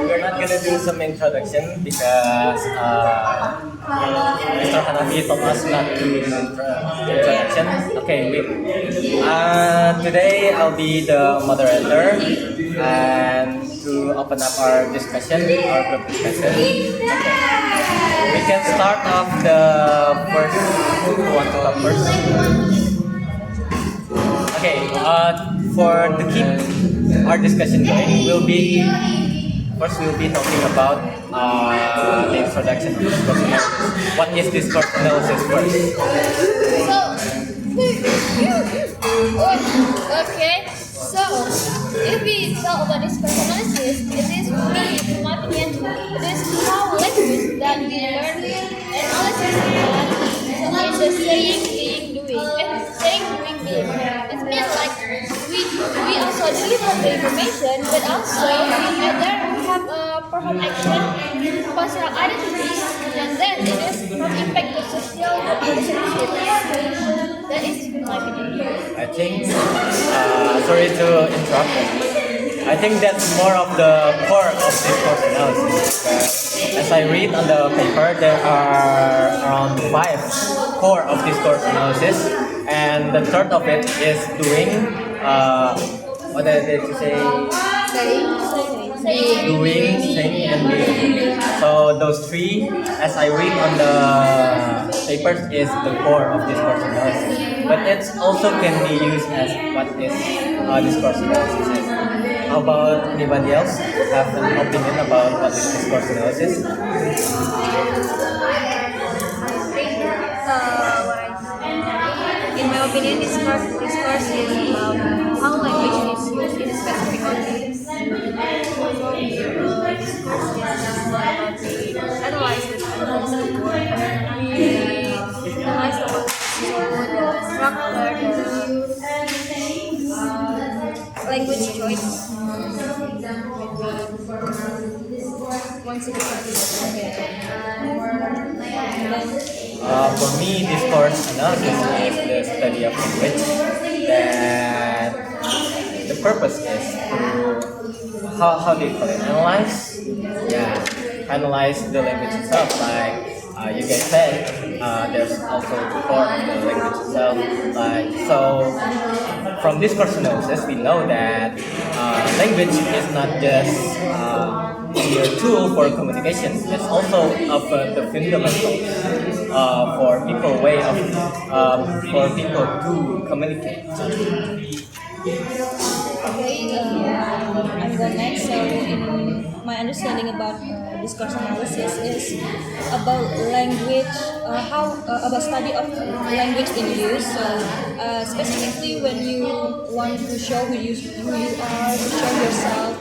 we're not gonna do some introduction because Mr. Hanafi told us not to do introduction. Okay, today I'll be the moderator and to open up our discussion, our group discussion. Okay. We can start off the first. Who wants to talk first? Okay. To keep our discussion going, we'll be talking about the introduction to discourse analysis. What is discourse analysis first? So if we talk about discourse analysis, it is me, in my opinion, it is how language that we learn and analysis is done. So it's the saying, being, doing. Saying, doing, being. It means like we also deliver the information, but also we have a perform action, cultural identities, and then it is from impact to social relationship. That is my opinion. I think, sorry to interrupt. I think that's more of the core of discourse analysis. As I read on the paper, there are around 5 core of discourse analysis, and the third of it is doing. What did you say? Doing, saying, and being. So those 3, as I read on the papers, is the core of discourse analysis. But it also can be used as what is discourse analysis is. How about anybody else have an opinion about what is discourse analysis? In my opinion, discourse is about how language is used in a specific context. Discourse is about the analyze the word. We analyze about the structure, language choice. For me, discourse analysis is the study of language. That the purpose is to how do you call it? Analyze, analyze the language itself. Like you guys said, there's also the core of the language itself. From discourse analysis, we know that language is not just your tool for communication. It's also of the fundamentals for people to communicate. Okay, I'm going next. So, in my understanding about discourse analysis is about language, about study of language in use. So, specifically, when you want to show who you are, to show yourself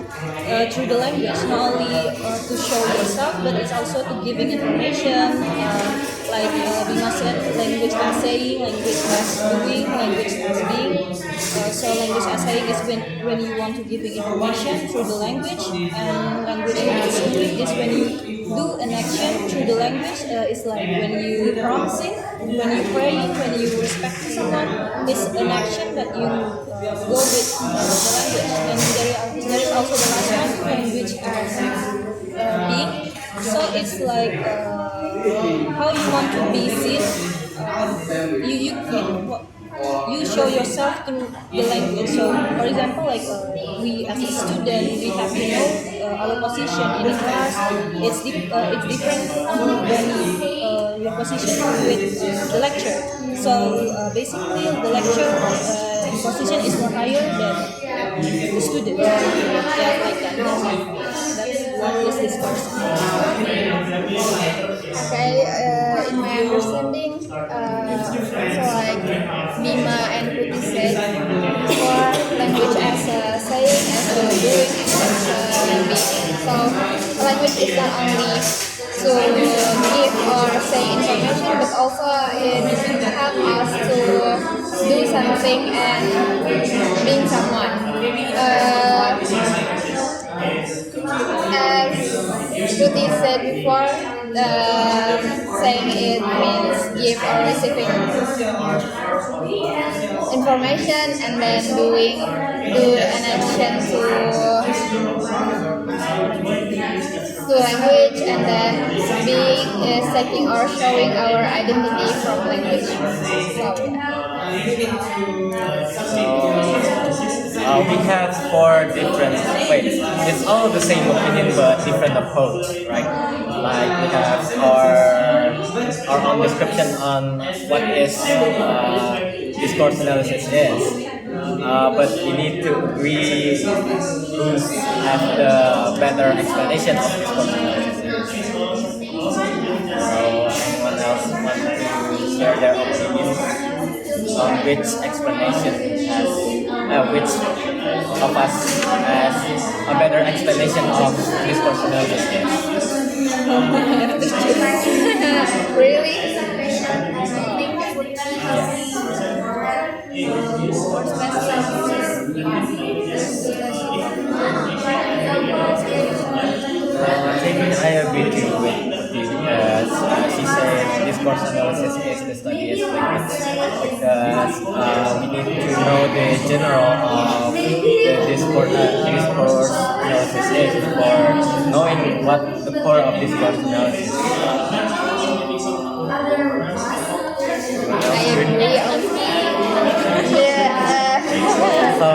through the language, not only to show yourself, but it's also to giving information. Like we must said, language as saying, language as doing, language as being. So language as saying is when you want to give information through the language, and language as doing is when you do an action through the language. It's like when you promising, when you praying, when you respect someone. It's an action that you go with the language. And there is also the last one, language as being. So it's like how you want to be seen. You show yourself through the language. So, for example, like we as a student, we have to know our position in the class. It's different when your position with the lecture. So basically, the lecture position is more higher than the student. Yeah, like that. That's what is discourse. Okay, in my understanding, so like Bima and Putih said, for language as a saying, as a doing, as a being. So language is not only to give or say information, but also it help us to do something and being someone. As Putih said before, saying it means give or receiving information, and then do an action to to language, and then being is taking or showing our identity from language. So we have four different ways. It's all the same opinion but different approach, right? Like we have our own description on what is discourse analysis is. But we need to agree who's have the better explanation of discourse analysis. So anyone else want to share their opinion on which explanation has which of us has a better explanation of discourse analysis? really, I think I agree with you because she said discourse analysis is the study of language because we need to know the general of the discourse analysis is before knowing what the core of discourse analysis is. I agree also. Yeah. So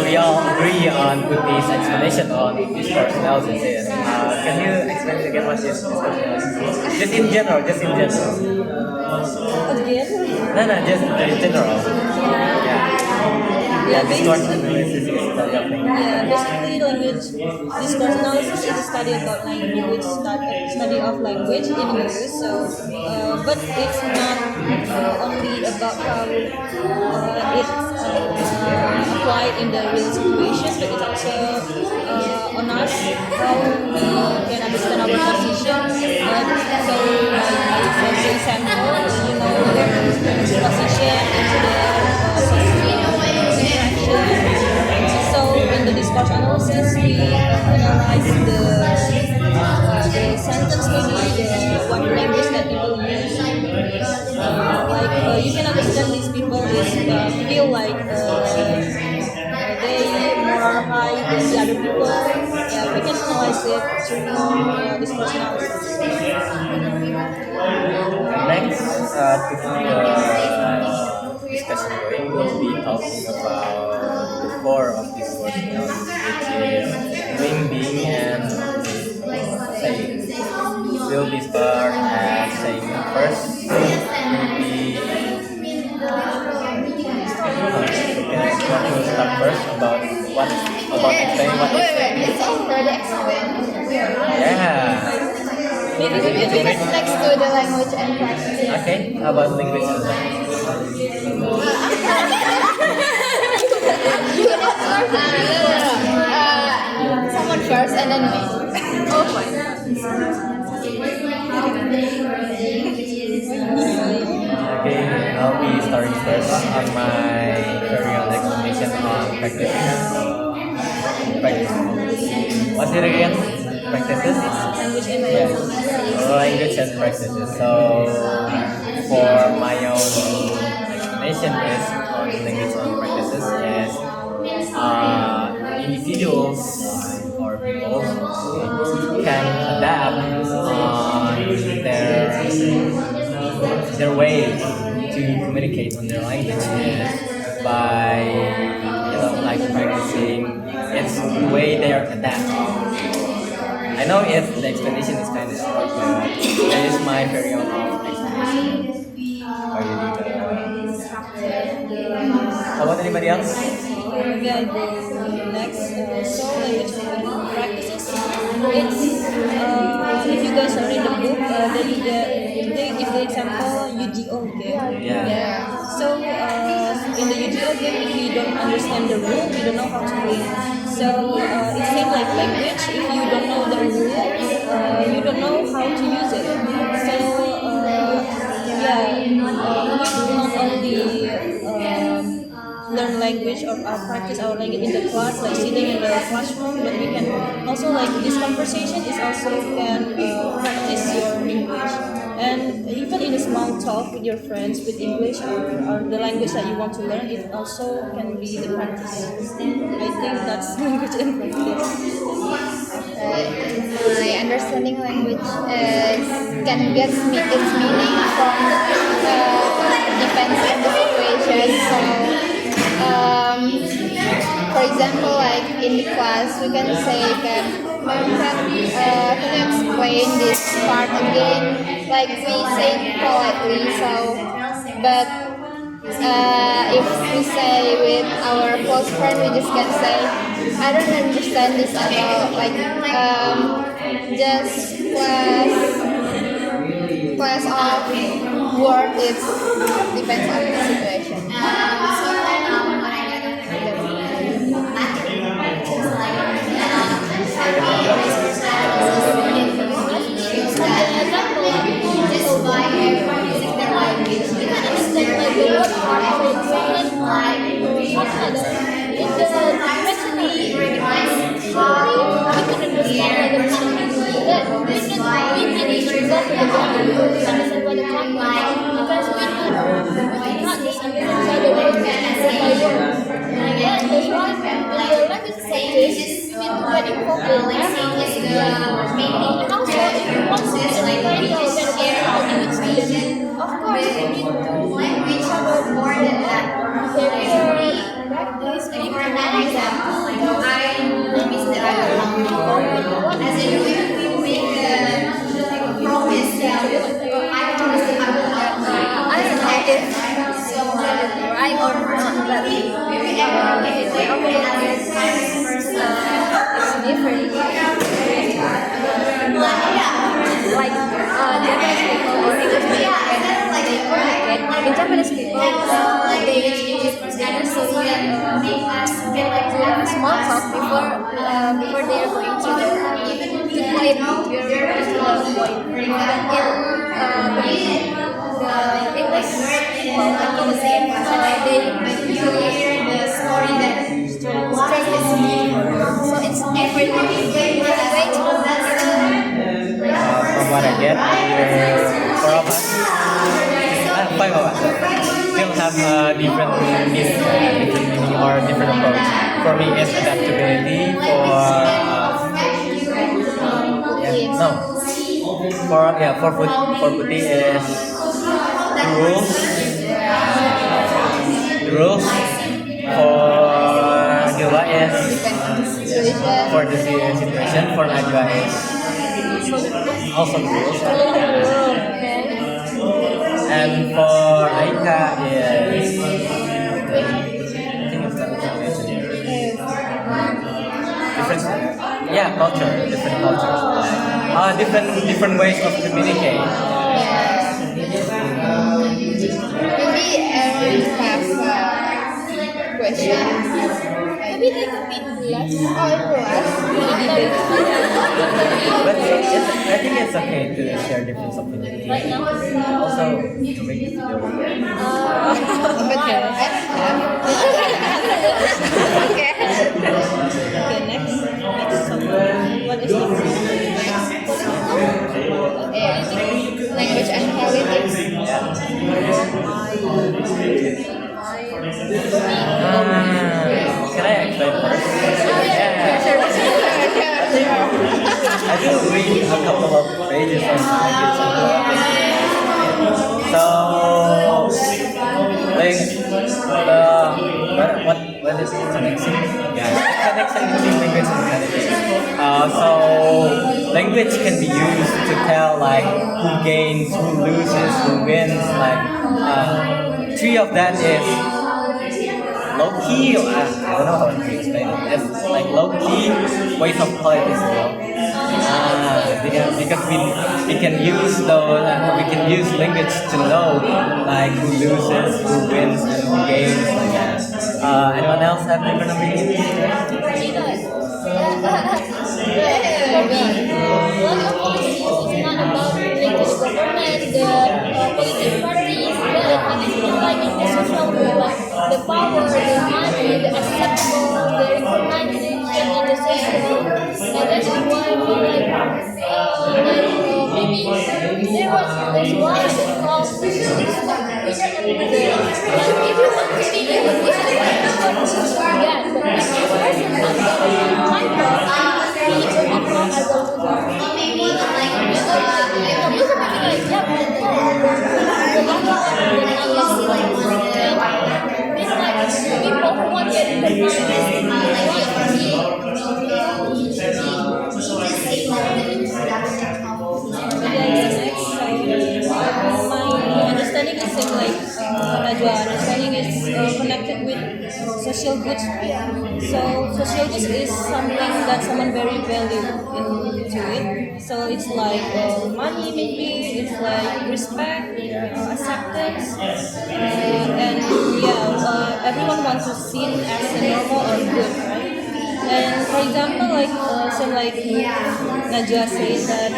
we all agree on Putti's explanation on discourse analysis. Is. Can you explain again what is discourse analysis? Just in general, just in general. Again? No, just in general. Yeah. Yeah, Discourse basically, analysis is the study of language. basically language discourse analysis is a study about language, study of language in English. So, but it's not only about how it's applied in the real situation, but it's also on us how we can understand our position. So, for example, you know your position into the so in the discourse analysis, we analyze the sentence maybe, what language that people use. You can understand these people is feel like they more high than the other people. Yeah, we can analyze it through discourse analysis. Next, to the discussion going, we'll be talking about the core of discourse analysis, which is doing, being, and saying. We'll be start as saying first. Will be want to start first about explaining what is saying. It's already explained. Yeah. Maybe next to the language and practice. Okay. How about language and practice? Someone first and then me. Oh my. Okay, I'll be starting first on my very own explanation on practices. Practice. What's it again? Practices? Language and Yeah. Language and practices. So, for my own explanation is on language and practices is individuals or people can adapt on their way to communicate on their language is by like practicing. It's the way they are adapting. I know if the explanation is kind of short, but that is my very own explanation. How about anybody else? Maybe I'll go next. So language practices. It's if you guys are in the book, they give the example UGO game. Yeah. So in the UGO game, if you don't understand the rule, you don't know how to play. So it's same like language. If you don't know the rule, you don't know how to use it. So we not only learn language or practice our language in the class, like sitting in the classroom, but we can also like this conversation is also can practice your English. And even in a small talk with your friends with English or the language that you want to learn, it also can be the practice. I think that's language and practice. I understanding language can get its meaning from depends on the situation. So, for example, like in the class, we can say, "Ma'am, can you explain this part again?" Like we say politely. So, but if we say with our close friend, we just can say, "I don't understand this at all." Like just class of word, it depends on the situation. Of course, we need to cover more than that. Practice, for an example, I miss the as in we make a promise that I promise that I will help. I don't know if so right or not, but maybe they already understand first. It's different. Like Japanese people or English people, in Japanese people, they usually small talk before they are going to the point. But in the English people, they usually hear the story that straight is me. So it's everything. From what I get, four of us, five of us, still have different meaning or different approach. For me, it's adaptability. For Putih is the rules. The rules. For Jola is for the situation. For Najwa is also the rules. And for Aika is I think it's different, culture, different cultures, different ways of communicate. Maybe Aaron has a question. Maybe they could be less But I think it's okay to share different opinions. Also to make it feel but I don't have. Okay. Okay, next topic. What is Language and politics. Can I explain first? I do read a couple of pages on language and politics. So, like, what is connection? Yeah, connection between language and politics. So, language can be used to tell like who gains, who loses, who wins. Like, three of that is low key. I don't know how to explain it. It's like low key ways of politics, because we can use those. We can use language to know like who loses, who wins, and who gains. Like that. Anyone else have different opinions? It's not about English government, the political parties, but it is like in the social movement, the power, the money, the acceptable, the recognition in the social, and that's why we like, maybe there was this one that called like if you want to be in this forget, but if you person my part, he or as a loser. same like Najwa understanding is connected with social goods, right? So social goods is something that someone very value into it. So it's like money, maybe it's like respect, acceptance, and yeah, everyone wants to seen as a normal or good, right? And for example, like same like Najwa said that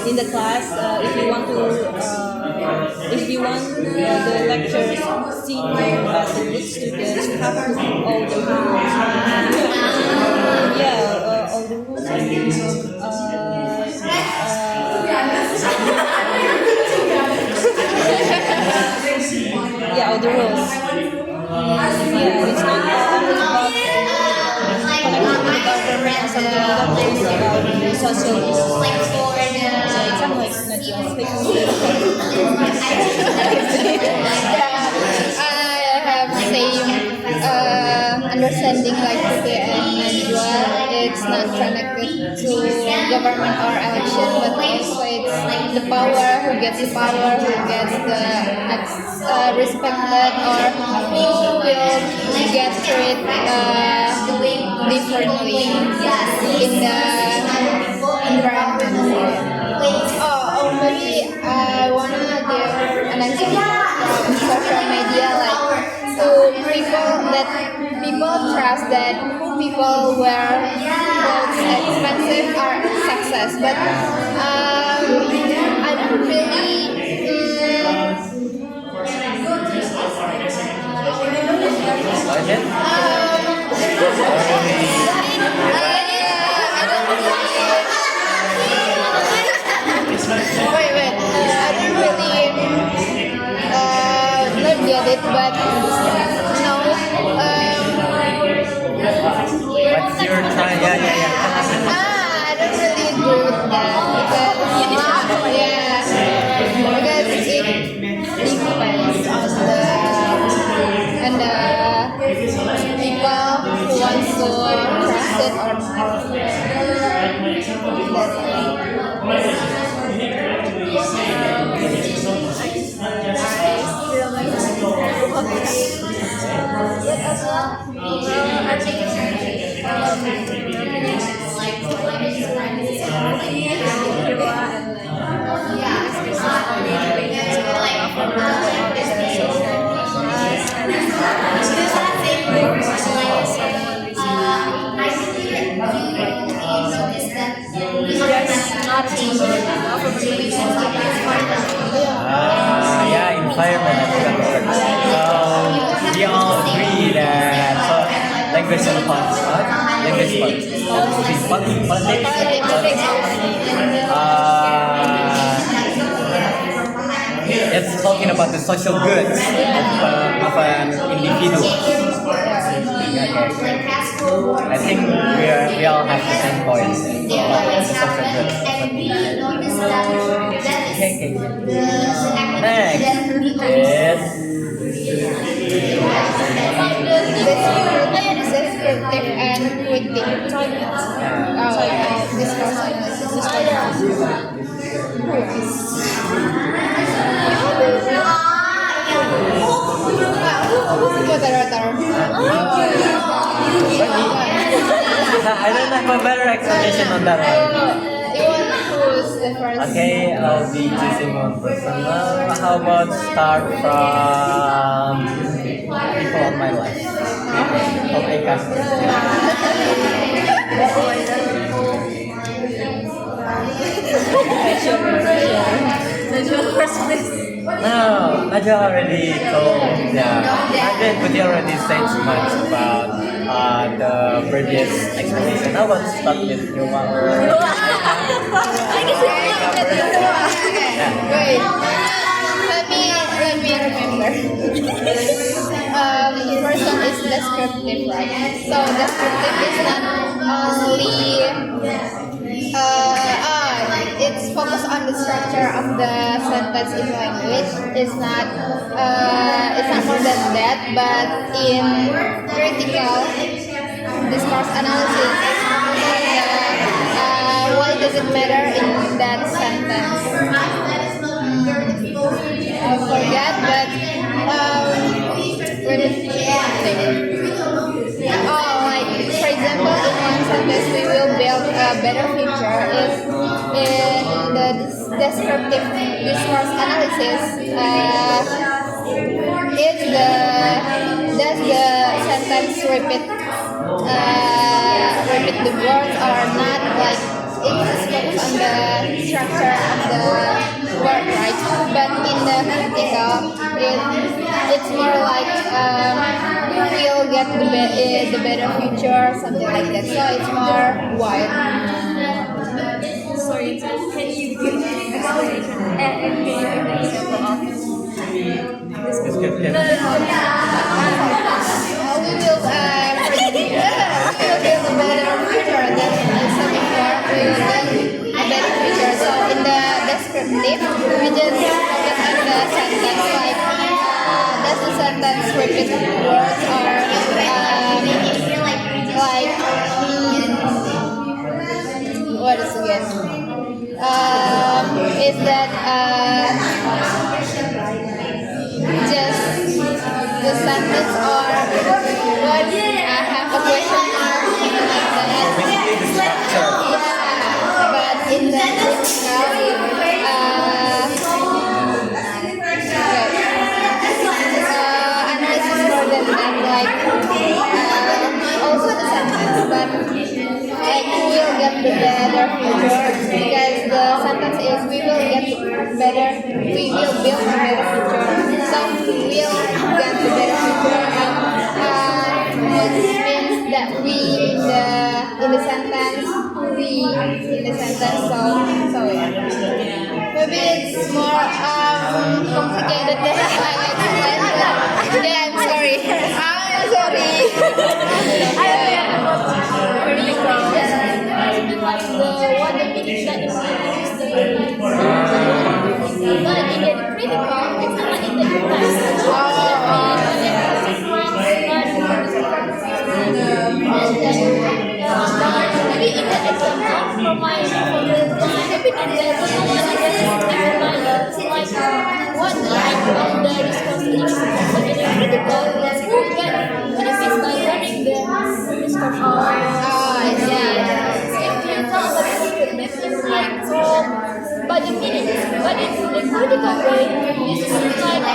in the class, if you want the lecturers see you as a good student, you have to do all the rules. Yeah, all the rules and yeah, all the rules. Yeah, it's not only about connecting with the government or something like that, but it's about the social issues. So it's something like not just I have same understanding like Putih and Najwa. It's not connected to government or election, but also it's the power, who gets the power, who gets the respected, or who will get treated differently in the environment. Oh, maybe I wanna give an example from social media, like to people trust that people wear clothes expensive are success, but I don't really. Like it? Wait. I don't really not get it, but no. What's your time? Yeah. I don't really agree with that because because it depends on the people who want to trust it or Yeah, environment. So we all agree that language and politics, it's talking about the social goods of an individual. I think we all have the same points about the social goods of an individual. Okay. Next is descriptive and critic. I don't have a better explanation on that one. You want to choose the first? Okay, I'll be choosing one person. How about start from people in my life? Okay, customers. No, Najwa already told. But you already said so much about the previous explanation. How about start with your one? Wait. Let me remember. First one is descriptive, right? So descriptive is not only it's focused on the structure of the sentence in language. It's not more than that, but in critical discourse analysis, it's focused on the why does it matter in that sentence. I forget, but think. Like for example, in one sentence we will build a better feature if in the descriptive discourse analysis, if the does the sentence repeat the words or not, like it's focused on the structure of the word, right? But in the critical, it's more like we will get the better future, something like that. So it's more wide. Sorry, can you give explanation and can you give an example of this? Descriptive. No. We will build a better future. Then something more, we will get a better future. So in the descriptive, we just focus on the sentence, like does the sentence repeat words or what is again? Is that just the sentence or what? I have a question mark, something like that. Basically the structure. Yeah, but in the analysis more than that, like also the sentence, but like we will get the better future because the sentence is we will get better, we will build a better future. So we will get the better future, and which means that we in the sentence, we in the sentence. So yeah. Maybe it's more complicated than I explained, but yeah, I'm sorry. I'm sorry. Like what the meaning that is used, but in the critical, it's not in the maybe in the example from my opinion, like what like of the discourse is, but in the critical, who get benefits by learning the discourse. I see. This is like by the meaning, but in the critical way, this is like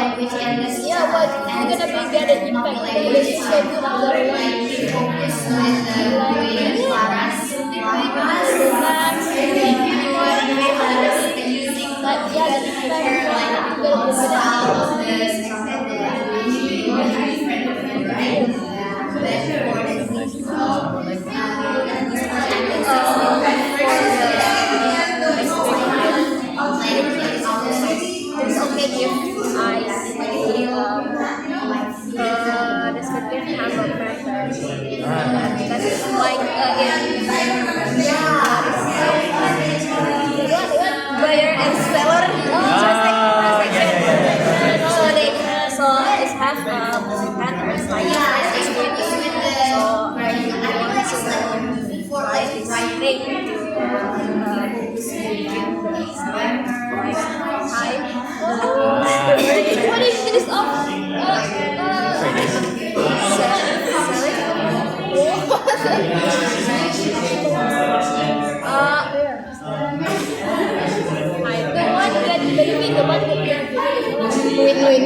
yeah, what you're gonna be get an impact on the schedule of the it's okay if I see descriptive have a pattern. That is like buyer and seller. So it have patterns like descriptive. So I want to write this thing what is this of the one that benefit, the one that Win-win.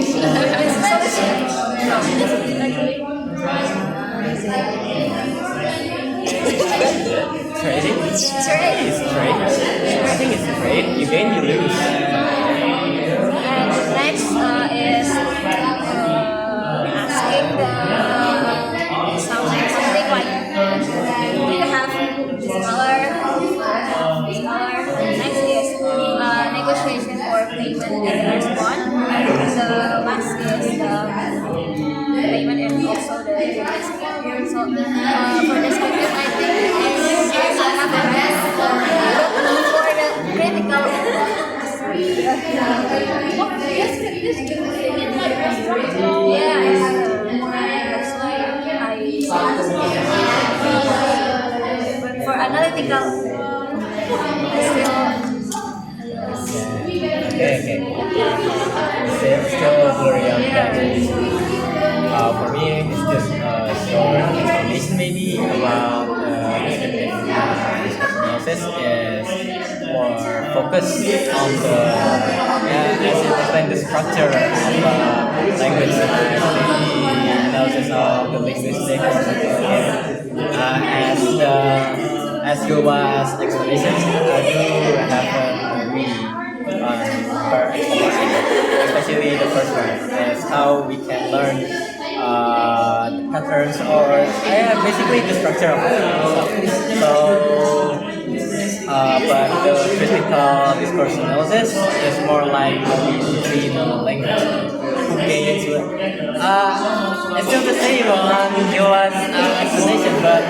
Trading? It's trade. I think it's trade. You gain, you lose. And next is asking the something like do you have this color? Next is negotiation for payment and respond. The last is the payment and also the description. So for description, I think it's have a best for the critical. Yeah, that's why for analytical, Okay. Still blurry on that. For me, it's just is more focused on the as you explained the structure of the language the analysis of the linguistic as you was explanations I do have agree on her explanation, especially the first one is how we can learn the patterns or basically the structure of it. But the critical discourse analysis is more like between language who gains it's still the same on Joan's explanation, but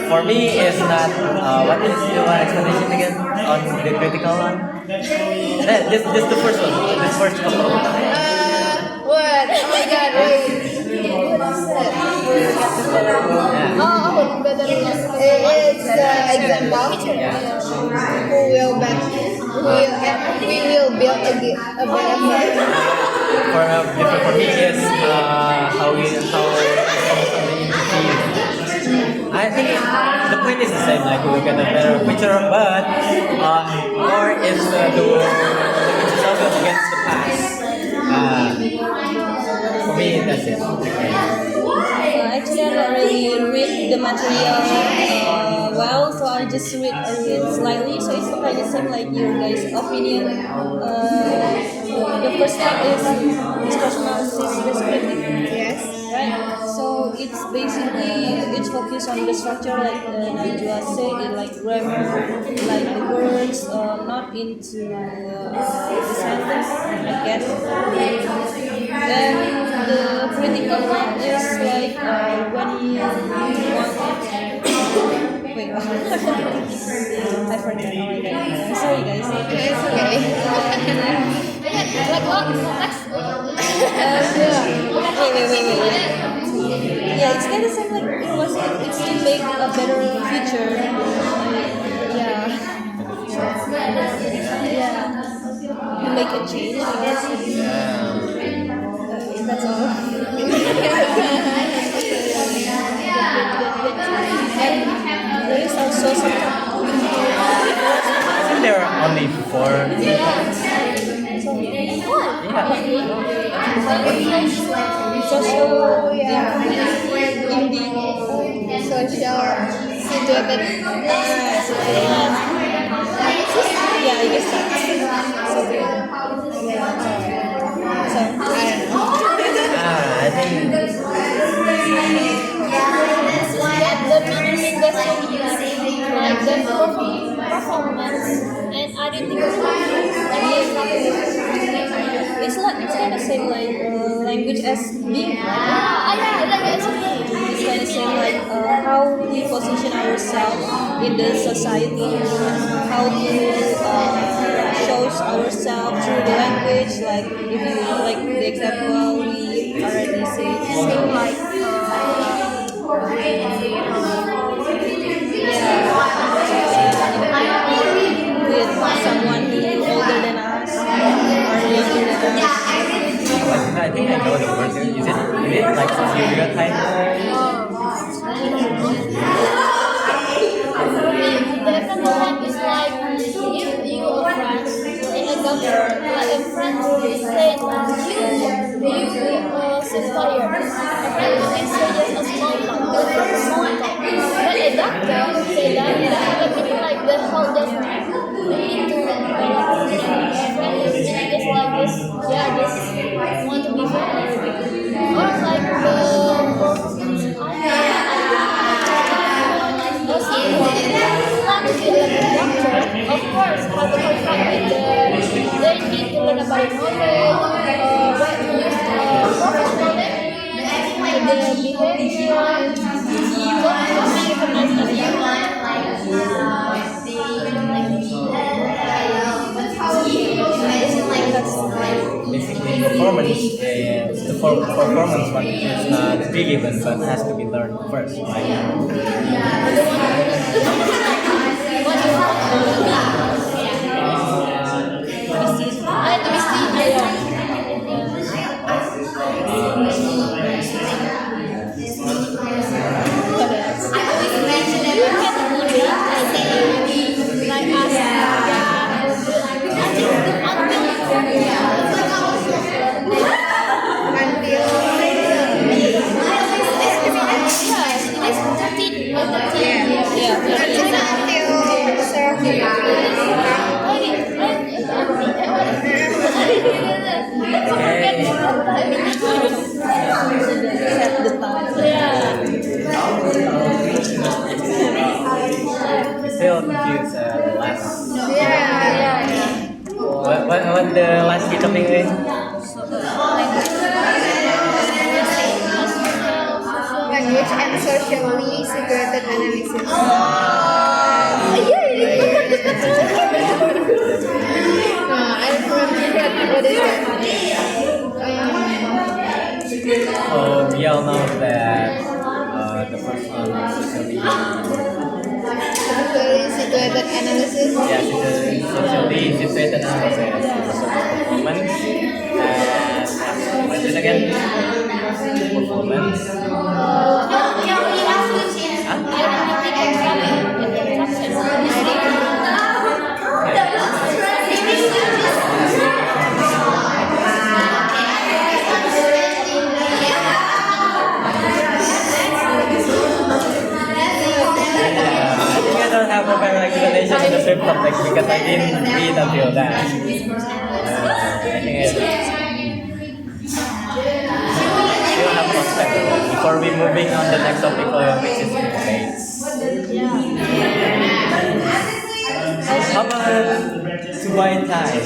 for me it's not what is Joan's explanation again on the critical one? This the first one, this first couple. What? Oh my god, wait. What is that? Oh, better it's example. Who will back? We will build a better. For me is how I think the point is the same, like we get a better picture, but more is the picture of against the past. For me, that's it. Actually, I don't really read the material so I just read slightly. So it's kind of same like your guys' opinion. The first step is discourse analysis descriptive. Yes. Right. So it's focused on the structure, like Najwa said, like grammar, like the words, not into the sentence, I guess. And the critical one is like when you want. Wait, I forgot. Oh my god. Sorry, guys. It's okay. Like what? Wait. Yeah, it's kind of same like it's to make a better future. To make a change, I guess. That's all. And there is also some. I think there are only 4. Social, situated. I guess that. I think Like the performance and it's kind of same like language as being. It's kind of same like how we position ourselves in the society, how to show ourselves through the language. Like if you like the example we already said, same like with someone who older than us or younger than us. I think I know the word. Is it like stereotype? Definitely is like if you are friends in a doctor, like a friend will say you seem tired. A friend will say just a small talk, But a doctor say that mean like the whole day. You need to a friend is just like this, just want to be friends. Or like of course, how to confront with they need to learn about knowledge, what to use professional their behavior, what to recognize as Basically, performance one is not pre-given but has to be learned first, class. Yeah. What the last key topic is? Language and socially situated analysis. I don't remember what is that. We all know that the first one is Socially situated analysis. socially situated analysis. Performance and what is it again? Performance. I don't have a better explanation in the same topic because I didn't read until that. I think I still have prospect before we moving on the next topic, which is debates. How about to buy time?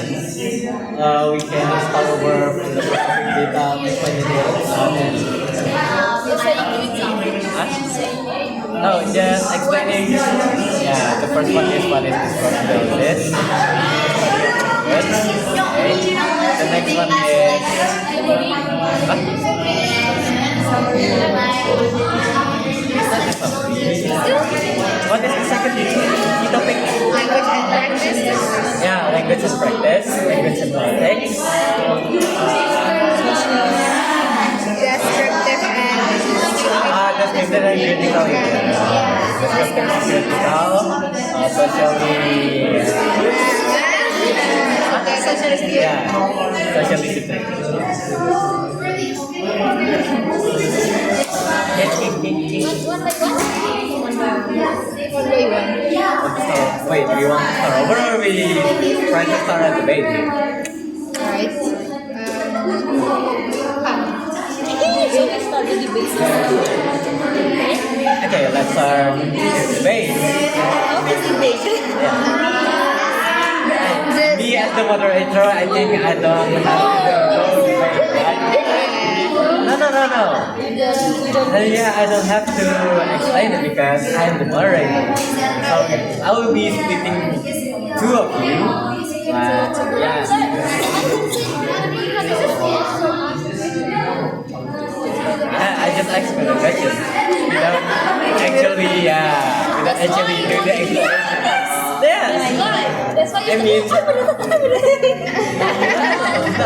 We can start over from the first topic without explaining it. No, just explaining. Yeah, the first one is what is discourse analysis. Okay. The next one is what is the second key topic? Language and practice. Yeah, language and practice, language and politics. Descriptive and Descriptive and critical. Descriptive and critical. Socially. Yeah, socially situated. One by one. Wait, do you want to start over or we try to start at the debate? Right. So we start the debate. Okay, let's start the debate. Yeah. Me as the moderator, I think I don't have to go debate, right? No. Yeah, I don't have to explain it because I'm the moderator. So I will be splitting two of you. But yeah. I just asked for the question without actually do the explanation. Yes. That's why I mean, it's not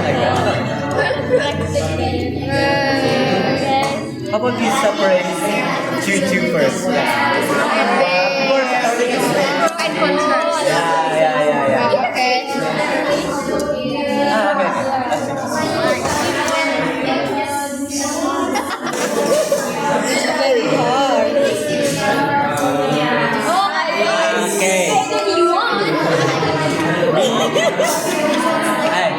like that. How about we separate two first? And contrast. Yeah. Okay. Okay. Very hard. Okay. Hey,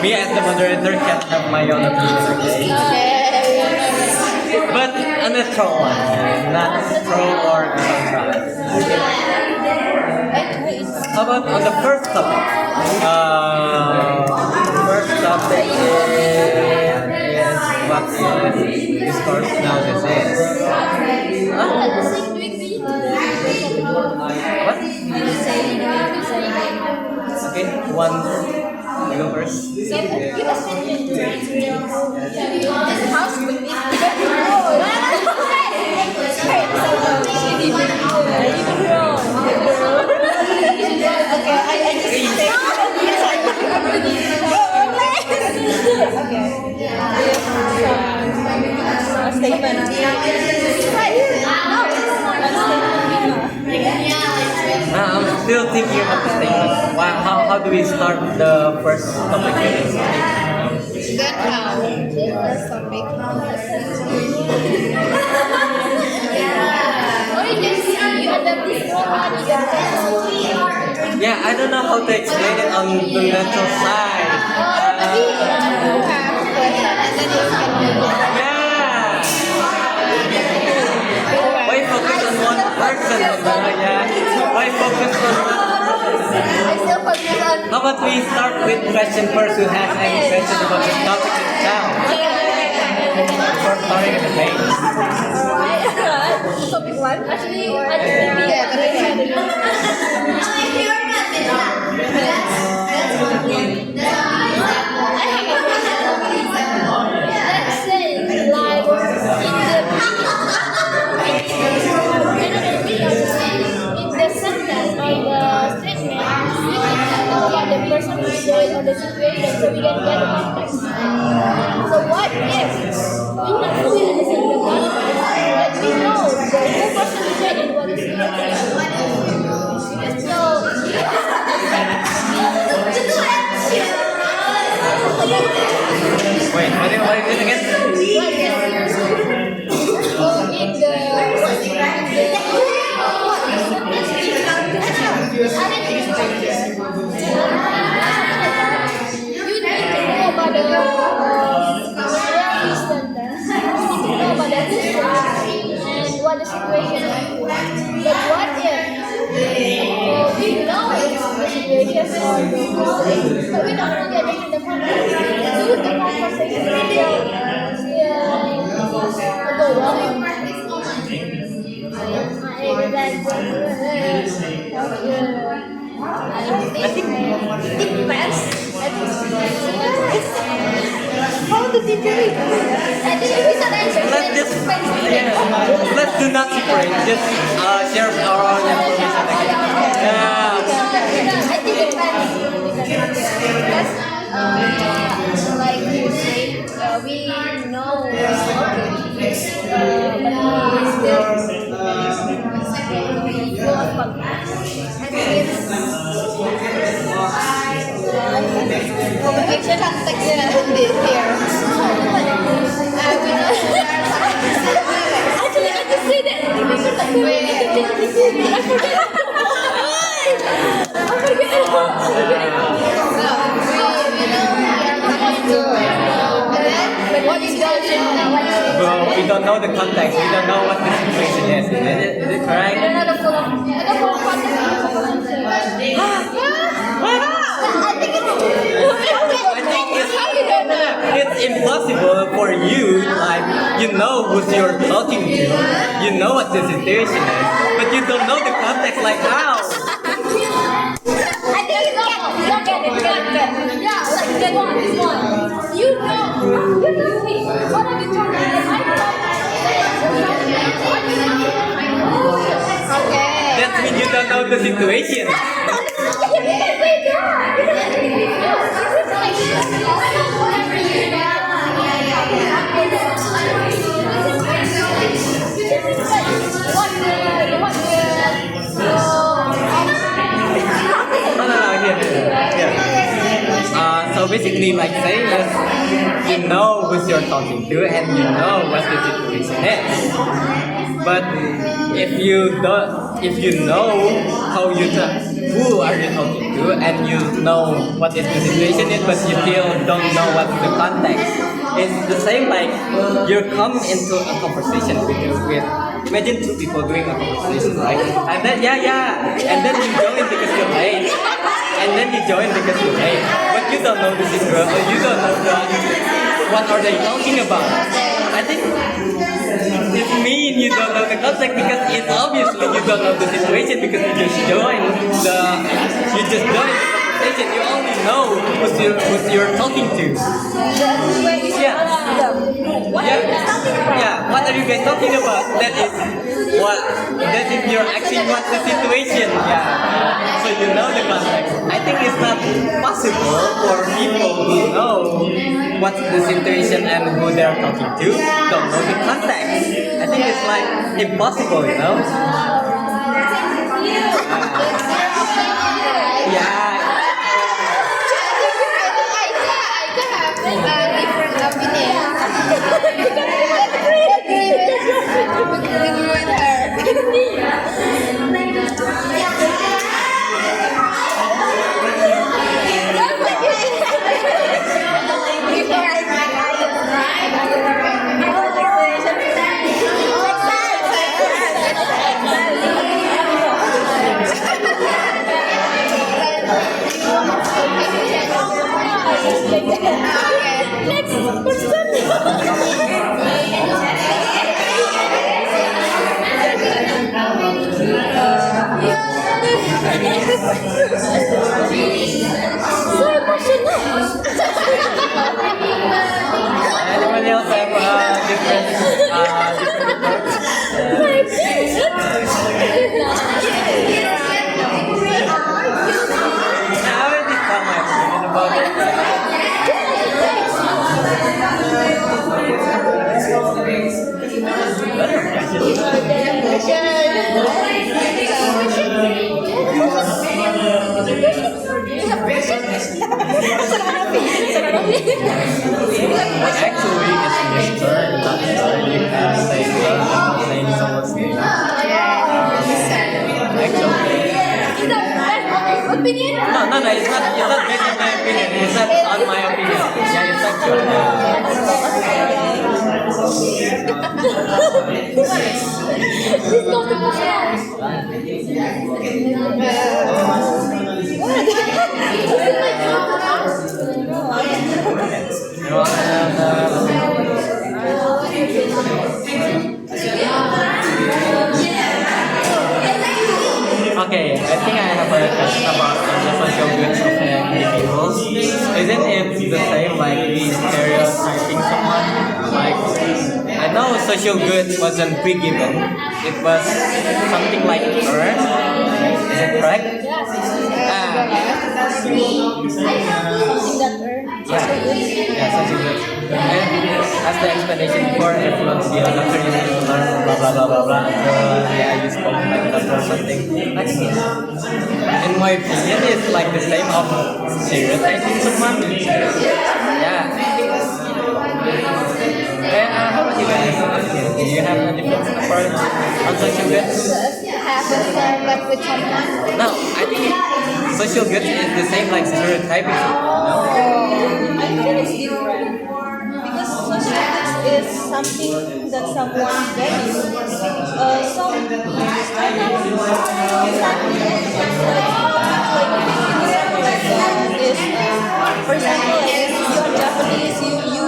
me as the moderator can have my own opinion, okay? But a neutral one, not pro or contra. How about on the first topic? First topic is what is discourse analysis? What? Okay, one. You go first. I'm still thinking about the statement. How do we start the first topic? Then how? First topic. Yeah, I don't know how to explain it on the mental side. Yeah. Why focus on one person? Yeah. Why focus on one person? about we start with question first? Who has any question about the topic itself before starting the debate? Alright. Topic one. Actually, let's say like in the sentence or the statement, we can know about the person who said or the situation, so we can get the context. So what if we not fully understand the context, but we know the whole person who said and what is the situation? So Wait, what is it again? What the situation is. But what if we know it's the situation or the conversation, but we don't really understand the context? Do the conversation still go well? I think It depends. How the teacher is. I think we can answer. let's just let's do not separate. Just share our own information again. I think it depends. Because, like you say, we know but we still go on podcast. Communication konteksnya di here. Actually, I just say that. I forget. What is Well, we don't know the context. We don't know what the situation is. Is it correct? It's impossible for you, like, you know who you're talking to, you know what the situation is, but you don't know the context, like how? I think it's not get it. Yeah, like this one. You know me. What are you talking about? Okay. That means you don't know the situation. So basically, like saying is, you know who you're talking to and you know what the situation is. But if you know how who are you talking to and you know what is the situation is, but you still don't know what's the context, it's the same like you come into a conversation with imagine two people doing a conversation, right? And then and then you join because you're late. And then you join because you're late. But you don't know the situation, or you don't know what are they talking about. I think it means you don't know the context because it's obviously you don't know the situation because you just joined the conversation. You only know who you're talking to. What are you guys talking about? That is you're asking what's the situation. So you know the context. I think it's not possible for people who know what's the situation and who they're talking to don't know the context. I think it's like impossible, you know? So emotional. Anyone else have different I already tell my opinion about it. Actually, it's his turn, not turn. You can say turn without saying someone's name. Actually. Opinion? No, it's not based on my opinion. It's not on my opinion. Yeah, it's actual. This goes to Okay, I think I have a question about the social goods of individuals. Isn't it the same like we stereotyping someone? Like, I know social goods wasn't pre-given. It was something like earned. Is it correct? Something that Yeah, social goods. And as the explanation before, everyone be a doctor, you need to learn blah blah blah blah blah until you spoke like a doctor or something. Like, in my opinion, it's like the same of stereotyping someone. Yeah. How about you guys? Do you have a different approach on social goods? have a friend with someone. No, I think social goods is the same like stereotyping. No? I think it's different because social goods is something that someone values. For example, like if you're Japanese, you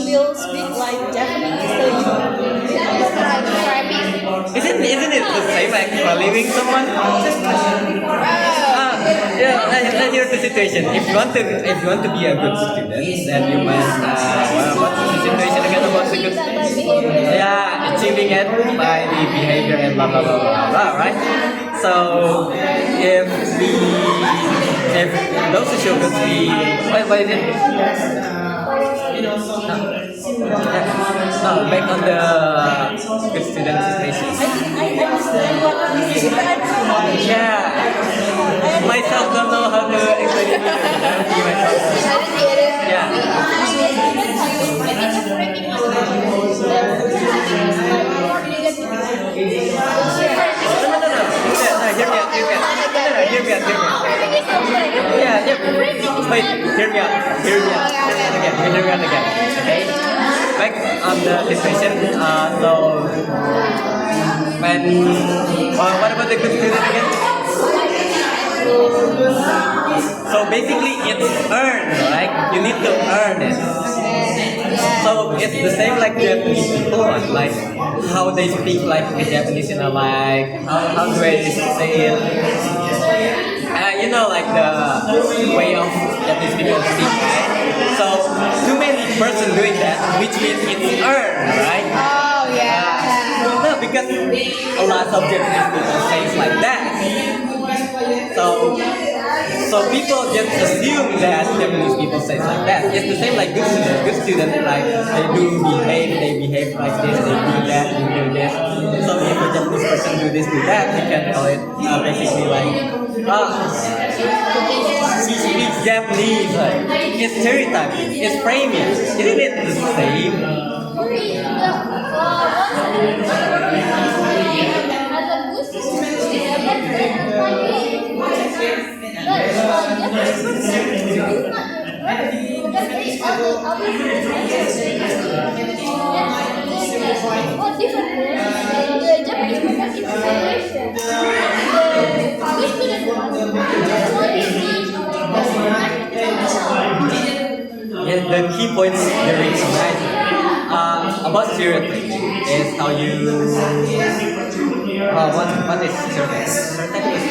will speak like Japanese, so Isn't it the same like believing someone? Yeah, here's the situation. If you want to be a good student, then you must what's the situation again about the good? Yeah, achieving it by the behavior and blah blah blah blah blah, right? So if those social goods what is it? No, back on the good student situation. I understand what you said. Yeah. Myself don't know how to explain it. Yeah. Hear me out. Yeah. Wait, hear me out. Hear me out again. Okay. Back on the situation. So when what about the good student again? So basically, it's earned, right? You need to earn it. So it's the same like Japanese people, like how they speak like Japanese, like how do I say it? Like the way of Japanese people speak, right? So too many person doing that, which means it's earned, right? Oh yeah. No, because a lot of Japanese people say like that. So people just assume that Japanese people say like that. It's the same like good students. Good students like they behave like this, they do that, they do this. So if a Japanese person do this, do that, we can call it basically like she speaks Japanese. Like it's stereotyping, it's framing. Isn't it the same? Yeah, the key points they recognize about stereotyping is how you what is certain? Certain is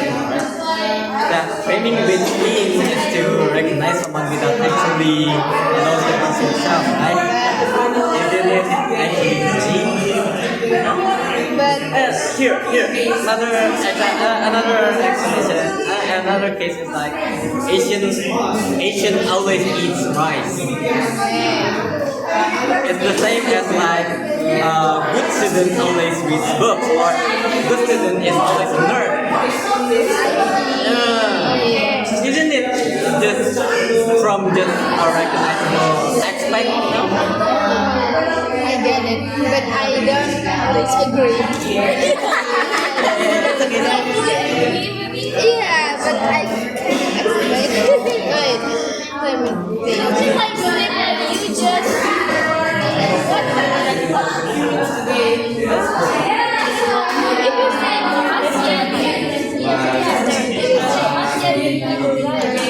that framing which means is to recognize someone without actually knows the person himself, right? Isn't it actually But here, another explanation, another case is like Asian always eats rice. It's the same as like good student always reads books or good student is always a nerd. Isn't it just from just a recognizable aspect? No? I get it, but I don't always agree. Yeah, but I can't explain. Wait, let me think. It's like you just what if you say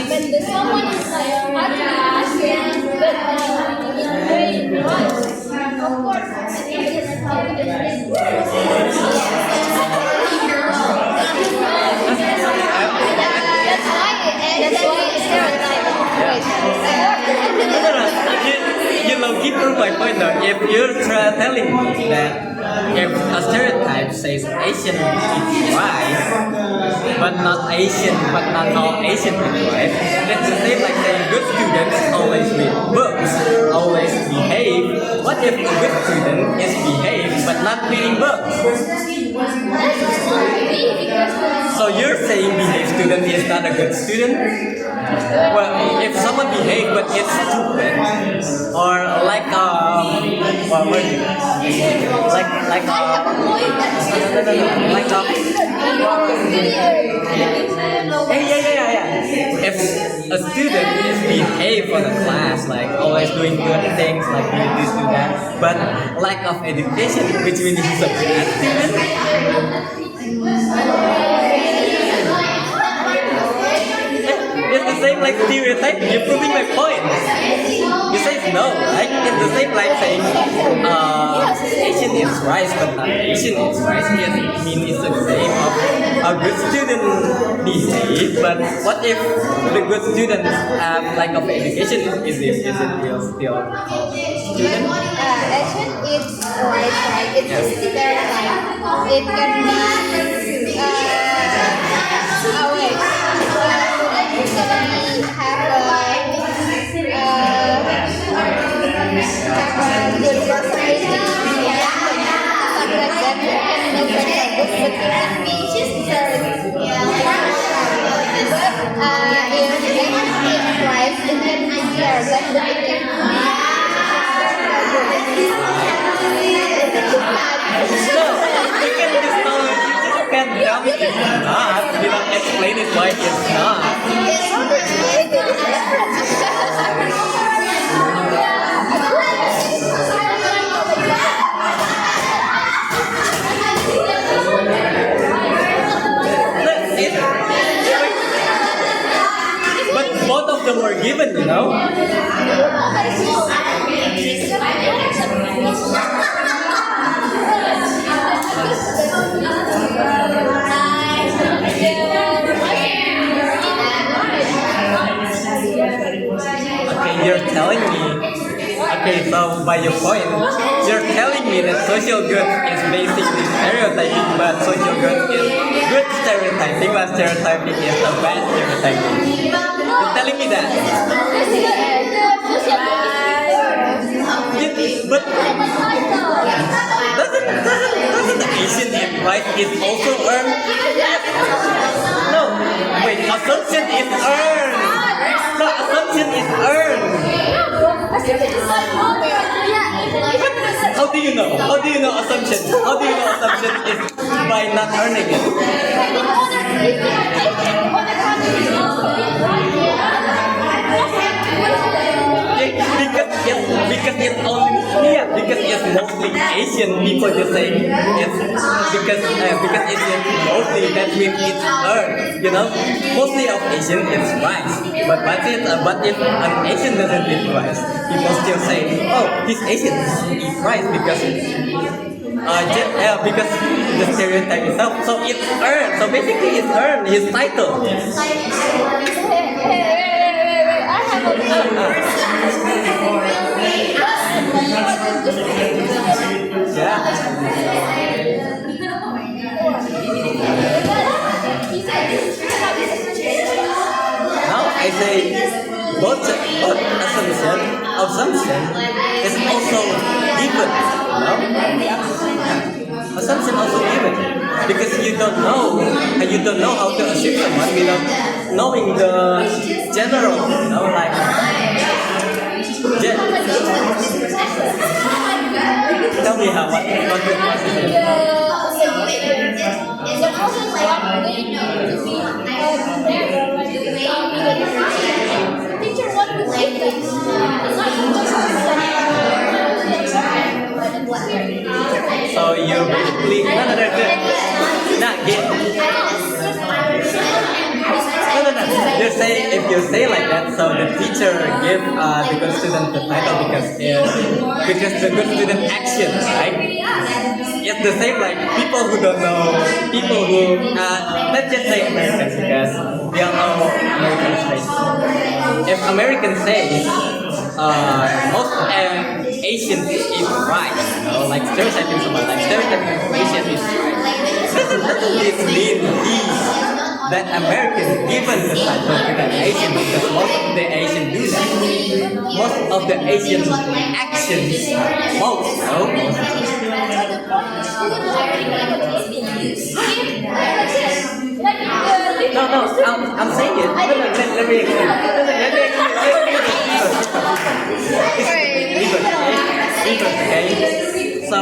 but the someone is like Asian, but very nice. Of course, that's why it's stereotype. You prove my point though. If you're telling me that if a stereotype says Asian eats rice, but not Asian, but not all Asian eat rice, that's the same like saying good students always read books, always behave. What if a good student is behaved but not reading books? So you're saying behaved student is not a good student? Well, if someone behave but it's stupid, or like what word? Like yeah. If a student is behave for the class, like always doing good things, like doing this, do that, but lack of education, which means he's a bad student. It's the same like stereotype. You're proving my point. You say no, right? It's the same like saying Asian is rice, but not Asian is rice. It means it's the same of a good student behave. But what if the good students have lack of education? Is it still student? Asian it's rice, right? It's a stereotype. It can be have a good personality, something like that. You can know better books, but you can be stereotype. But if it's rice, it can be stereotype, but it can You can tell me it's not without explaining why it's not. But both of them were given, you know. Okay, you're telling me. Okay, so by your point, you're telling me that social good is basically stereotyping, but social good is good stereotyping, but stereotyping is a bad stereotyping. You're telling me that. But doesn't the Asian eat rice is also earned? No, wait, assumption is earned. No, assumption is earned. How do you know? How do you know assumption? How do you know assumption is by not earning it? Because it's only because it's mostly Asian people just saying it's because it's mostly that means it's earned. You know, mostly of Asian it's rice. But if an Asian doesn't eat rice, people still say, oh, he's Asian, he eats rice because the stereotype itself. So it's earned. So basically, it's earned his title. Wait. I have a Now I say both assumption is also given. Assumption also given because you don't know how to assume someone without knowing the general, like. Tell me what the process is. Teacher want to take them. So you basically You say if you say like that, so the teacher give the good student the title because the good student action, right? It's the same like people who don't know, people who let's just say Americans because we all know American space. If Americans say most Asians eat rice, like stereotyping someone, like stereotyping Asians eat rice, doesn't it mean that American given the title to that Asian because most of the Asian do that. Most of the Asian actions, most. No, I'm saying it. Let me explain. Okay? So,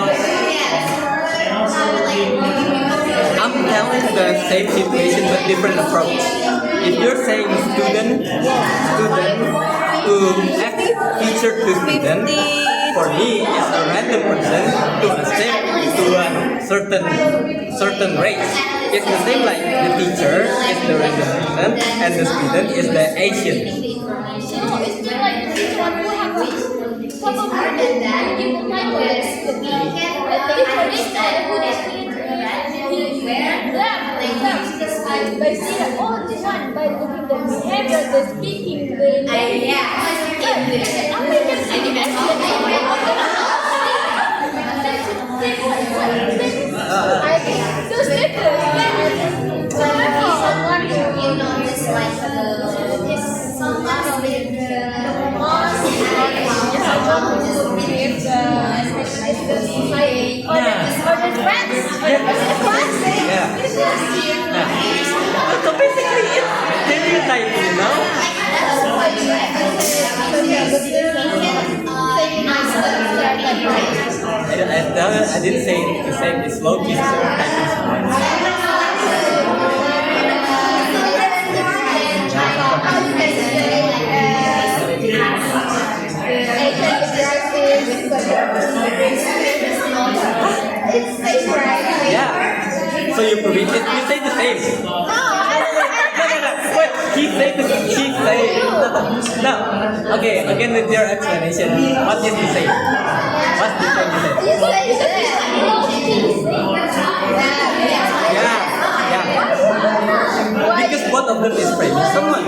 I'm telling the same situation but different approach. If you're saying student to teacher to student, for me it's a random person to assign to a certain race. It's the same like the teacher is the random person and the student is the Asian. By seeing all the time, by looking the behavior, the speaking, the So basically it's stereotypes, I didn't say it's the same, it's low-key stereotyping. Yeah. So you prove it. You say the same. No. Wait. She say. No. Okay. Again with your explanation. What is the same? What's the same? Yeah. Because both of them is framing someone.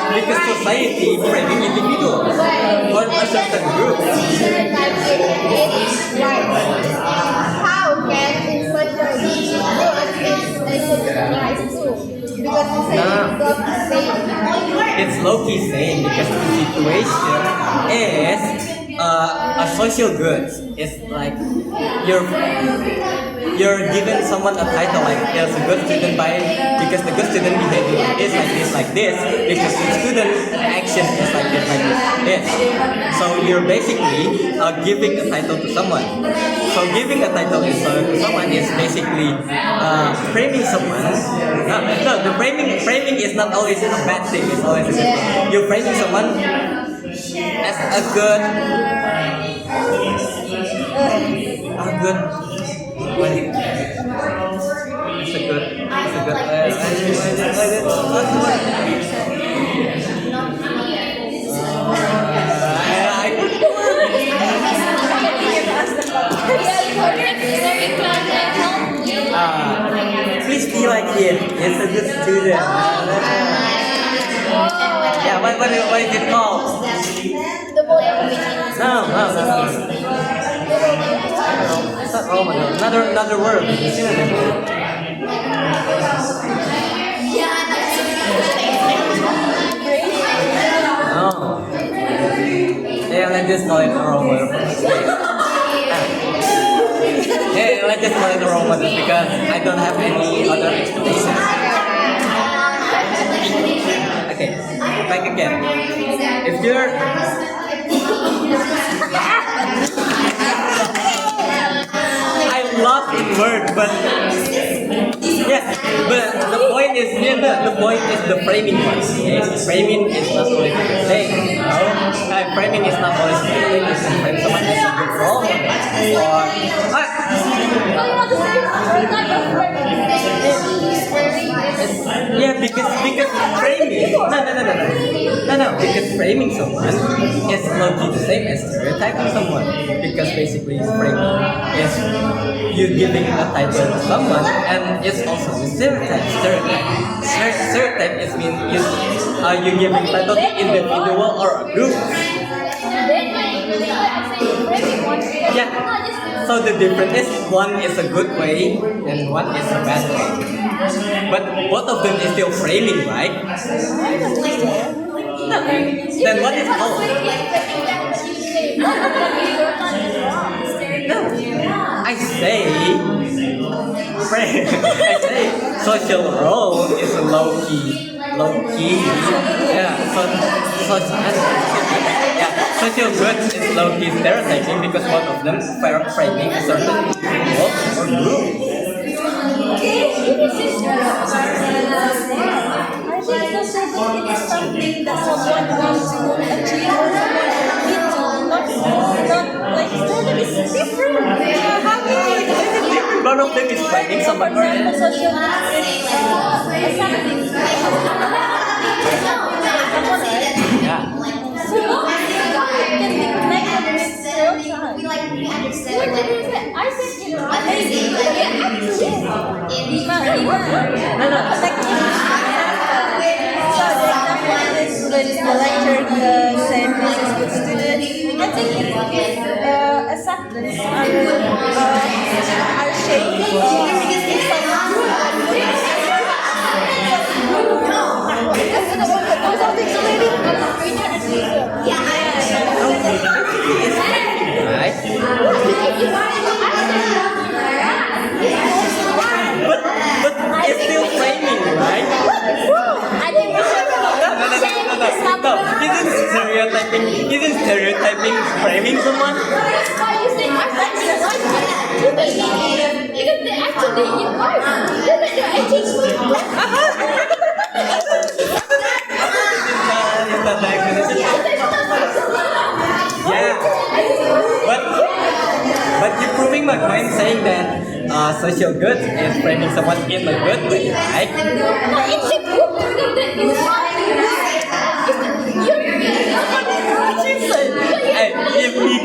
Because society framing individuals or a certain group. How can in such a it's low-key saying because the situation is a social good. It's like you're giving someone a title like there's a good student because the good student behavior like this because the student action is like this. So you're basically giving a title to someone. So giving a title to someone is basically framing someone. No, the framing is not always a bad thing. It's always a good thing. You're framing someone as a good It's a good. Please be like him. It's a good student. Yeah, what is it called? The boy of the No. It's not Roman. Another word. No. Yeah, let's just call it the wrong word. Yeah, let's just call it the wrong word because I don't have any other explanation. Okay, back again. If you're I love in word, but yes, but the point is the point is the framing one. Okay? Framing is not always a good thing. Framing is not always a good thing. You can frame someone as a good role model, yeah, because framing. No. Because framing someone is not the same as stereotyping someone. Because basically, framing is you giving a title to someone, and it's also the stereotype. Stereotype is mean you giving title to individual or a group. Yeah. So the difference is one is a good way and one is a bad way. But both of them is still framing, right? No. Then what is called? No. I say social role is a low key. Yeah. Social goods is low key stereotyping because both of them framing a certain group or group. I think the circle is something that someone wants to achieve or someone needs to not like that is different. How is it different? One of them is framing someone. For example, social accepting. Yeah. So it can be connected with stereotypes. I said, So the lecture said this is good student. I think acceptance are shaped Right? But it's still framing, right? I think we should No. Isn't stereotyping framing someone? why you say because they actually invite they're actually Yeah. But you're proving my point saying that social goods is framing someone in a good way, right? it's a group because Hey, if we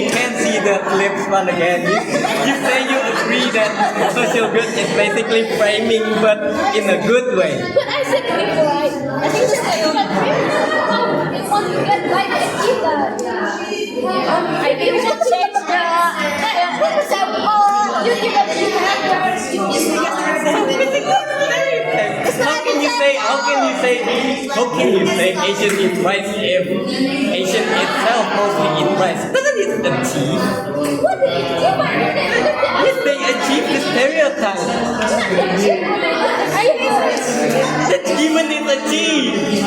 can see the clips one again, you say you agree that social good is basically framing but in a good way. but I said before, I think it's once you get right, I see that. I think you should change the you give it to How can you say Asian eat rice if Asian itself mostly eat rice? Doesn't it achieve? what did it do? Yes, they achieve the stereotype. The demon is achieved.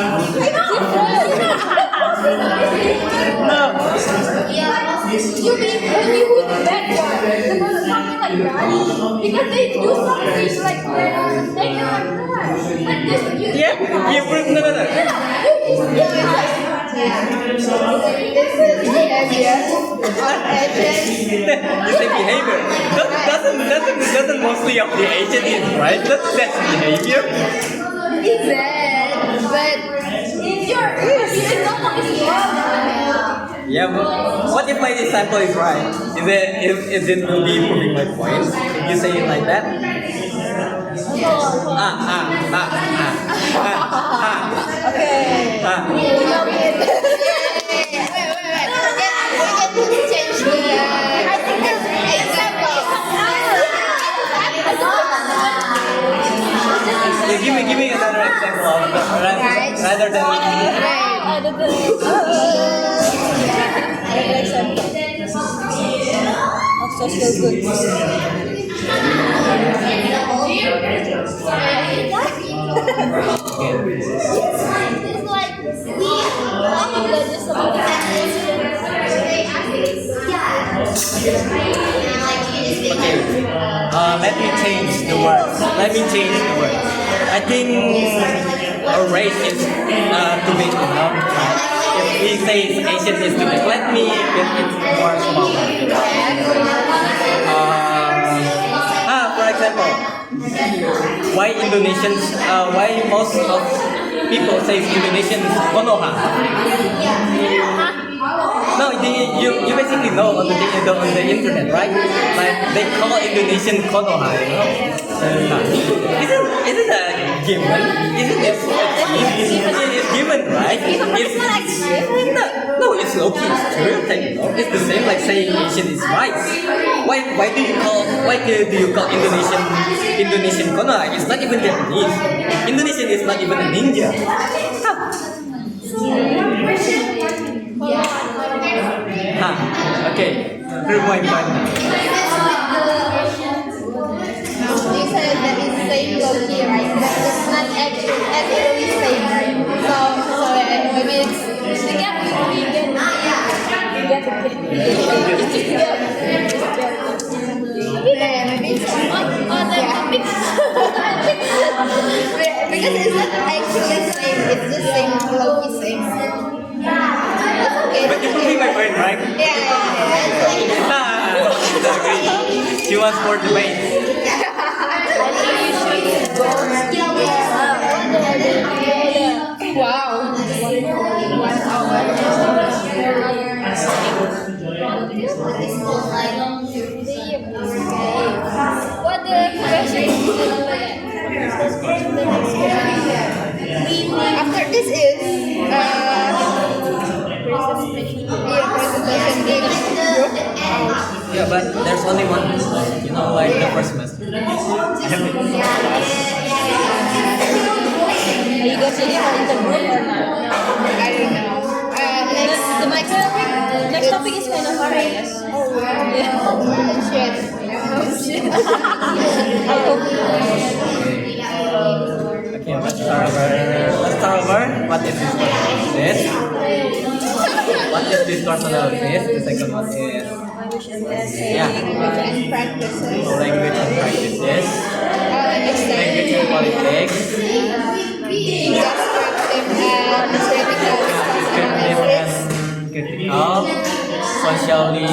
No. You mean who is that one? The one something like that? Because they do something like they do like that. But this you You say behavior. Doesn't mostly of the Asian is right. That's behavior. Is that? But your example is wrong. Yeah, but what if my example is right? Is it will be proving my point? If you say it like that? Okay. We can change the. I think that's example. Yeah, give me another example of rather than. Another example of social goods. It's like we talk about just about Let me change the word. I think a race is too big, you know. If we say Asian is too big, let me get it more smaller. For example, why Indonesians? Why most of people say Indonesian is Konoha? No, you basically know on the internet, right? Like they call Indonesian Konoha, you know. Isn't a given? Isn't it? It's given, right? No, it's okay. It's stereotype, you know. It's the same like saying Asian is white. Why do you call Indonesian Konoha? It's not even Japanese. Indonesian is not even a ninja. Okay. 3 point. You said that it's same low-key, right? But it's not ethically same, right? So maybe it's the gap we get. Maybe it's on the topic. Because it's not actually same, it's just same low-key same. But you proving my point, right? Yeah. She wants more debate. Wow. 1 hour. What the question? After this is presentation group. Yeah, but there's only one. You know, like the first semester. Are you guys ready for intergroup or not? I don't know. The next topic is kind of hard, I guess. Oh wow. Yeah. Shit. I hope. Okay, let's start over. What is this course analysis? What is this course analysis? The second one is Language and essay. yeah, And practices. language and practices, language and politics, Descriptive and critical descriptive analysis. and critical, socially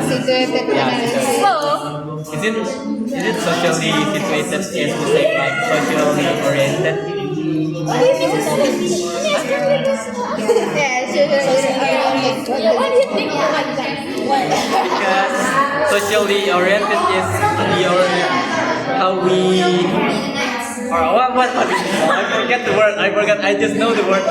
Situated analysis. is it socially situated is the same like socially oriented? Yeah, why do you think like that? Because socially oriented is how we or what I forget the word. I just know the word.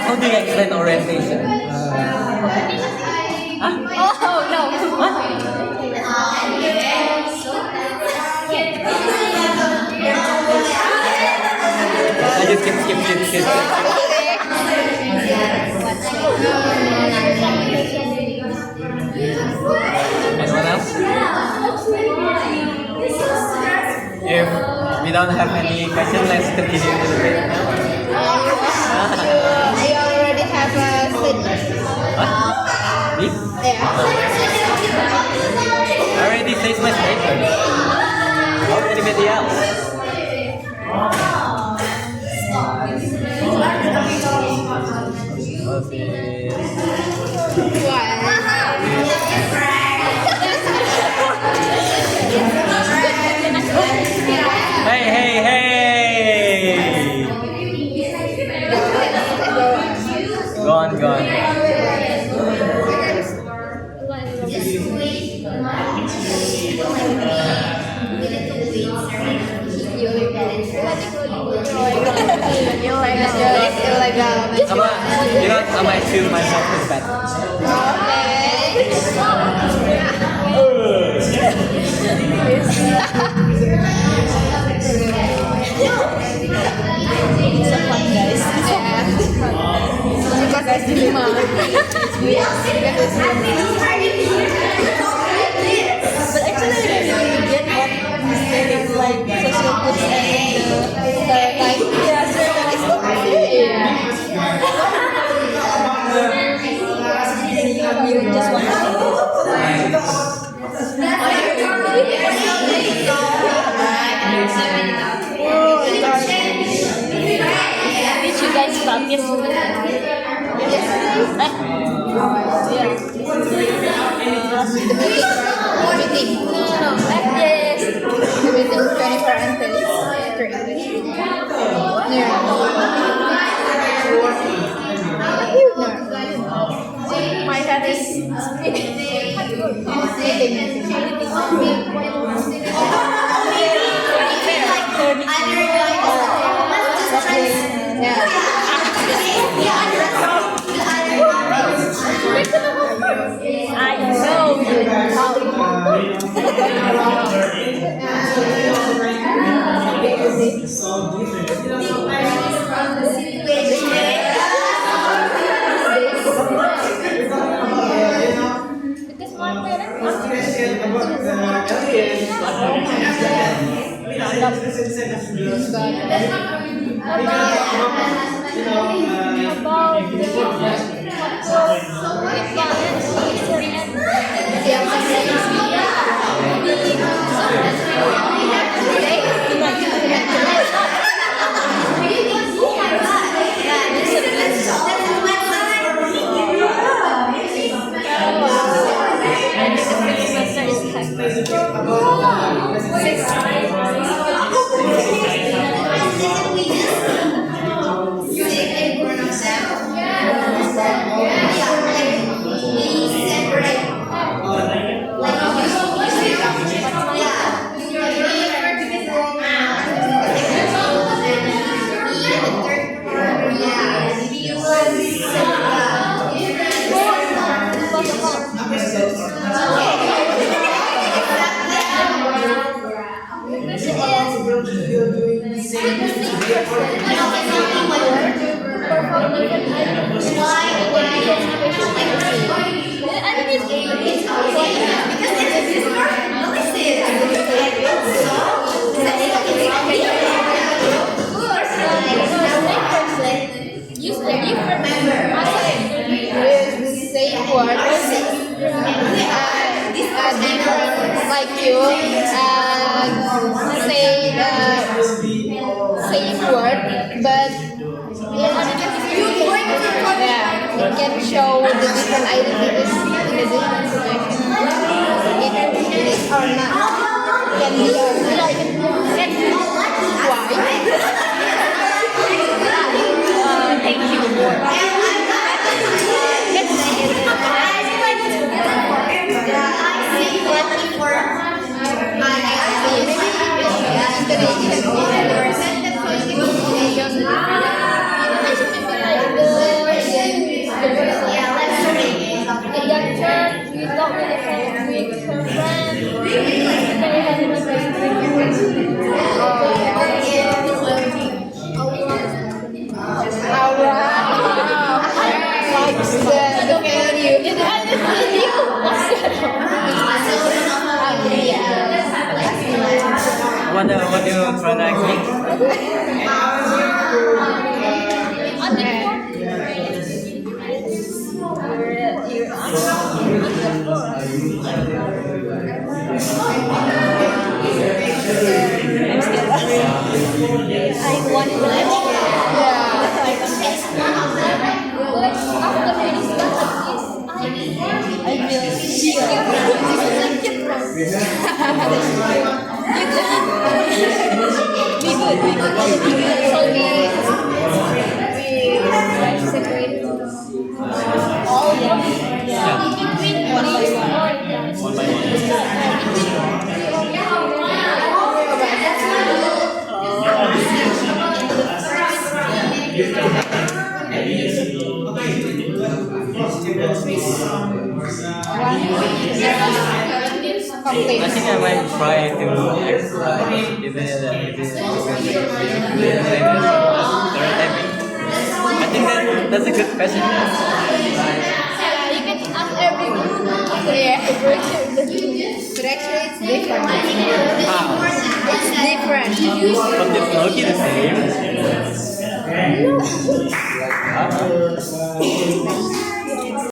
How do you explain orientation? Oh no. I just skip. Anyone else? If we don't have any question, let's continue to the debate. You already have a statement. What? Me? Yeah. I already said my statement. Hey, hey, hey! Go on, go on. You know, I might feel myself with that. It's so fun, guys. Guys, dilema. But actually, I really get what he's saying, like social goods and stereotype. Yeah, stereotypes. You just want to Did you guys start yesterday? Meeting. No. Yes. The meeting 24 until 3. Yeah. My head is I know. Because my parents use the different same word, different like you, say the same word, but it can show the different identities in the different situation. It is or not. Can be or not. Why? Thank you. What do you try to I'm Complete. I think I might try to act is it stereotyping? I think that's a good question. You can ask everyone. Yeah. But actually, it's different. How? It's different. But it's looking the same.